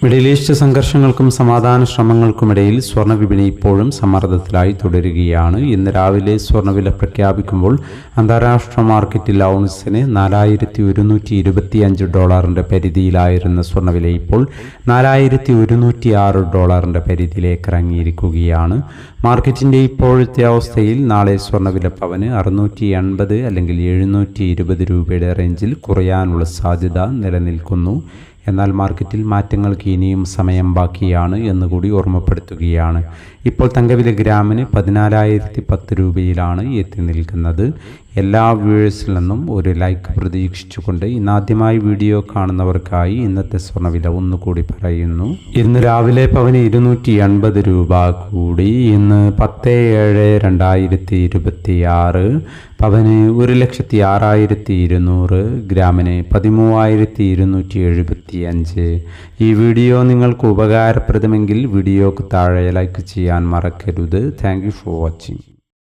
Middle east സംഘർഷങ്ങൾക്കും സമാധാന ശ്രമങ്ങൾക്കുമിടയിൽ സ്വർണ്ണവിപണി ഇപ്പോഴും സമ്മർദ്ദത്തിലായി തുടരുകയാണ്. ഇന്ന് രാവിലെ സ്വർണ്ണവില പ്രഖ്യാപിക്കുമ്പോൾ അന്താരാഷ്ട്ര മാർക്കറ്റിൽ ഔൺസിന് $4,125 പരിധിയിലായിരുന്ന സ്വർണ്ണവില ഇപ്പോൾ $4,106 പരിധിയിലേക്ക് ഇറങ്ങിയിരിക്കുകയാണ്. മാർക്കറ്റിൻ്റെ ഇപ്പോഴത്തെ അവസ്ഥയിൽ നാളെ സ്വർണ്ണവില പവന് 680 അല്ലെങ്കിൽ 720 രൂപയുടെ റേഞ്ചിൽ കുറയാനുള്ള സാധ്യത നിലനിൽക്കുന്നു. എന്നാൽ മാർക്കറ്റിൽ മാറ്റങ്ങൾക്ക് ഇനിയും സമയം ബാക്കിയാണ് എന്നുകൂടി ഓർമ്മപ്പെടുത്തുകയാണ്. ഇപ്പോൾ തങ്കവില ഗ്രാമിന് 14,010 രൂപയിലാണ് എത്തി നിൽക്കുന്നത്. എല്ലാ വ്യൂവേഴ്സിൽ നിന്നും ഒരു ലൈക്ക് പ്രതീക്ഷിച്ചുകൊണ്ട് ഇന്നാദ്യമായി വീഡിയോ കാണുന്നവർക്കായി ഇന്നത്തെ സ്വർണ്ണവില ഒന്നുകൂടി പറയുന്നു. ഇന്ന് രാവിലെ പവന് 280 രൂപ കൂടി. ഇന്ന് 10/7/2026 പവന് 1,06,200, ഗ്രാമിന് 13,275. ഈ വീഡിയോ നിങ്ങൾക്ക് ഉപകാരപ്രദമെങ്കിൽ വീഡിയോക്ക് താഴെ ലൈക്ക് ചെയ്യാൻ മറക്കരുത്. Thank you for watching.